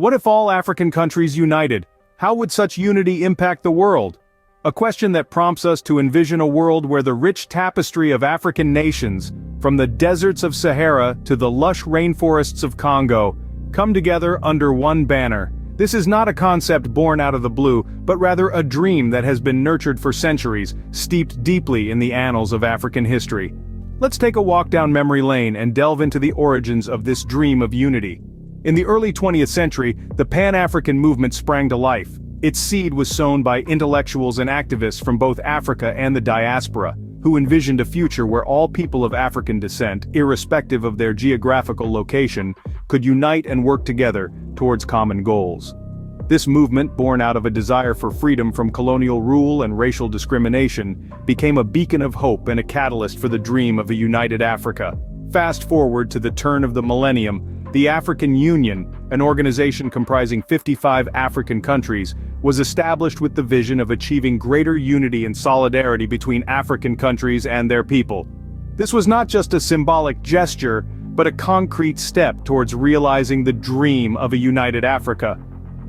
What if all African countries united? How would such unity impact the world? A question that prompts us to envision a world where the rich tapestry of African nations, from the deserts of Sahara to the lush rainforests of Congo, come together under one banner. This is not a concept born out of the blue, but rather a dream that has been nurtured for centuries, steeped deeply in the annals of African history. Let's take a walk down memory lane and delve into the origins of this dream of unity. In the early 20th century, the Pan-African movement sprang to life. Its seed was sown by intellectuals and activists from both Africa and the diaspora, who envisioned a future where all people of African descent, irrespective of their geographical location, could unite and work together towards common goals. This movement, born out of a desire for freedom from colonial rule and racial discrimination, became a beacon of hope and a catalyst for the dream of a united Africa. Fast forward to the turn of the millennium, the African Union, an organization comprising 55 African countries, was established with the vision of achieving greater unity and solidarity between African countries and their people. This was not just a symbolic gesture, but a concrete step towards realizing the dream of a united Africa.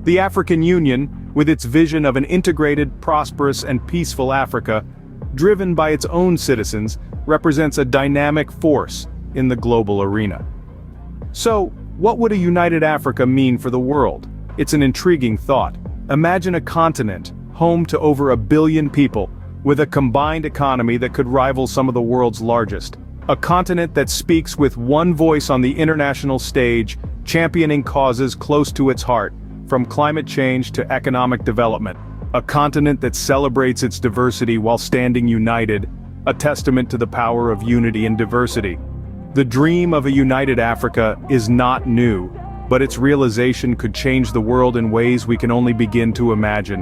The African Union, with its vision of an integrated, prosperous and peaceful Africa, driven by its own citizens, represents a dynamic force in the global arena. So, what would a united Africa mean for the world? It's an intriguing thought. Imagine a continent, home to over 1 billion people, with a combined economy that could rival some of the world's largest. A continent that speaks with one voice on the international stage, championing causes close to its heart, from climate change to economic development. A continent that celebrates its diversity while standing united, a testament to the power of unity and diversity. The dream of a united Africa is not new, but its realization could change the world in ways we can only begin to imagine.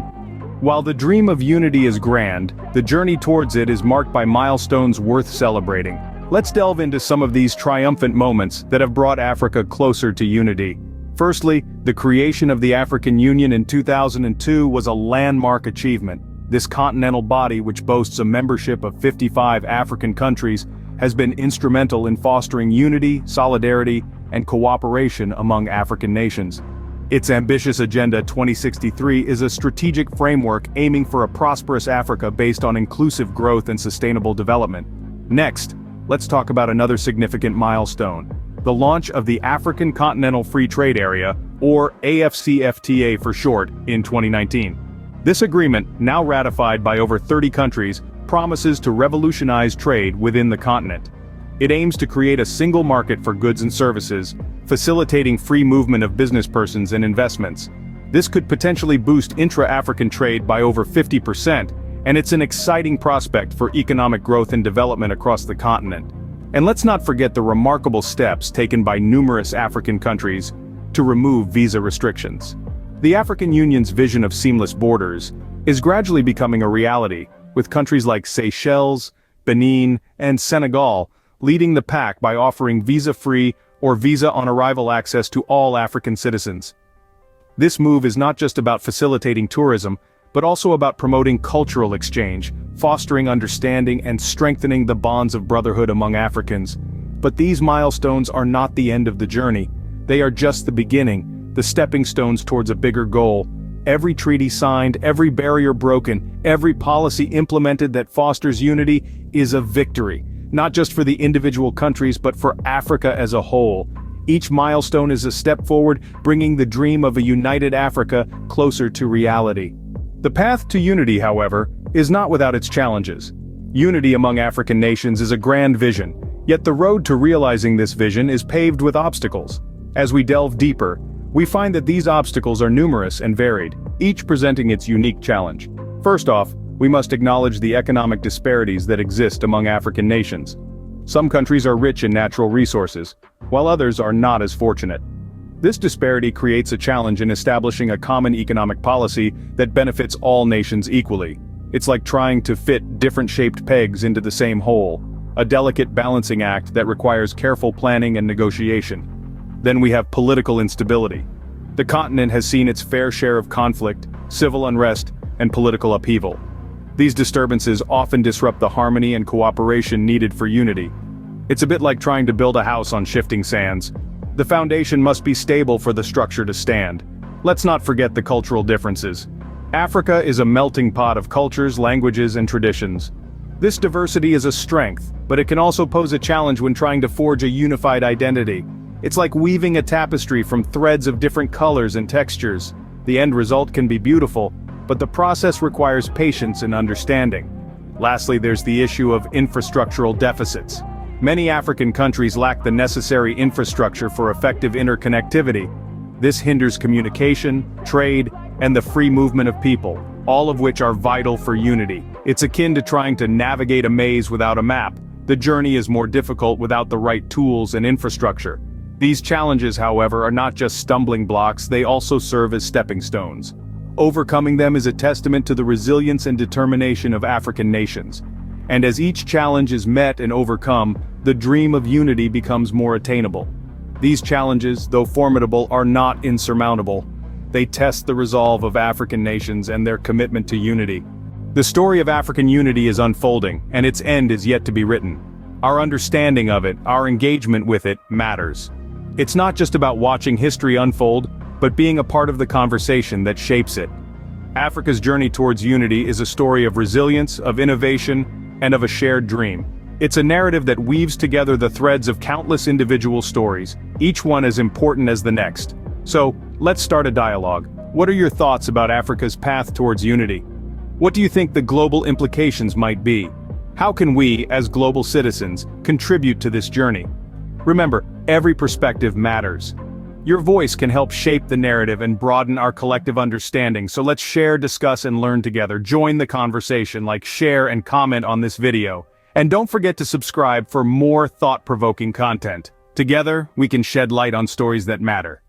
While the dream of unity is grand, the journey towards it is marked by milestones worth celebrating. Let's delve into some of these triumphant moments that have brought Africa closer to unity. Firstly, the creation of the African Union in 2002 was a landmark achievement. This continental body, which boasts a membership of 55 African countries, has been instrumental in fostering unity, solidarity, and cooperation among African nations. Its ambitious Agenda 2063 is a strategic framework aiming for a prosperous Africa based on inclusive growth and sustainable development. Next, let's talk about another significant milestone: the launch of the African Continental Free Trade Area, or AFCFTA for short, in 2019. This agreement, now ratified by over 30 countries, promises to revolutionize trade within the continent. It aims to create a single market for goods and services, facilitating free movement of businesspersons and investments. This could potentially boost intra-African trade by over 50%, and it's an exciting prospect for economic growth and development across the continent. And let's not forget the remarkable steps taken by numerous African countries to remove visa restrictions. The African Union's vision of seamless borders is gradually becoming a reality, with countries like Seychelles, Benin, and Senegal leading the pack by offering visa-free or visa-on-arrival access to all African citizens. This move is not just about facilitating tourism, but also about promoting cultural exchange, fostering understanding and strengthening the bonds of brotherhood among Africans. But these milestones are not the end of the journey. They are just the beginning, the stepping stones towards a bigger goal. Every treaty signed, every barrier broken, every policy implemented that fosters unity is a victory, not just for the individual countries but for Africa as a whole. Each milestone is a step forward, bringing the dream of a united Africa closer to reality. The path to unity, however, is not without its challenges. Unity among African nations is a grand vision, yet the road to realizing this vision is paved with obstacles. As we delve deeper, we find that these obstacles are numerous and varied, each presenting its unique challenge. First off, we must acknowledge the economic disparities that exist among African nations. Some countries are rich in natural resources, while others are not as fortunate. This disparity creates a challenge in establishing a common economic policy that benefits all nations equally. It's like trying to fit different shaped pegs into the same hole, a delicate balancing act that requires careful planning and negotiation. Then we have political instability. The continent has seen its fair share of conflict, civil unrest, and political upheaval. These disturbances often disrupt the harmony and cooperation needed for unity. It's a bit like trying to build a house on shifting sands. The foundation must be stable for the structure to stand. Let's not forget the cultural differences. Africa is a melting pot of cultures, languages, and traditions. This diversity is a strength, but it can also pose a challenge when trying to forge a unified identity. It's like weaving a tapestry from threads of different colors and textures. The end result can be beautiful, but the process requires patience and understanding. Lastly, there's the issue of infrastructural deficits. Many African countries lack the necessary infrastructure for effective interconnectivity. This hinders communication, trade, and the free movement of people, all of which are vital for unity. It's akin to trying to navigate a maze without a map. The journey is more difficult without the right tools and infrastructure. These challenges, however, are not just stumbling blocks, they also serve as stepping stones. Overcoming them is a testament to the resilience and determination of African nations. And as each challenge is met and overcome, the dream of unity becomes more attainable. These challenges, though formidable, are not insurmountable. They test the resolve of African nations and their commitment to unity. The story of African unity is unfolding, and its end is yet to be written. Our understanding of it, our engagement with it, matters. It's not just about watching history unfold, but being a part of the conversation that shapes it. Africa's journey towards unity is a story of resilience, of innovation, and of a shared dream. It's a narrative that weaves together the threads of countless individual stories, each one as important as the next. So, let's start a dialogue. What are your thoughts about Africa's path towards unity? What do you think the global implications might be? How can we, as global citizens, contribute to this journey? Remember, every perspective matters. Your voice can help shape the narrative and broaden our collective understanding, so let's share, discuss, and learn together. Join the conversation, like, share, and comment on this video. And don't forget to subscribe for more thought-provoking content. Together, we can shed light on stories that matter.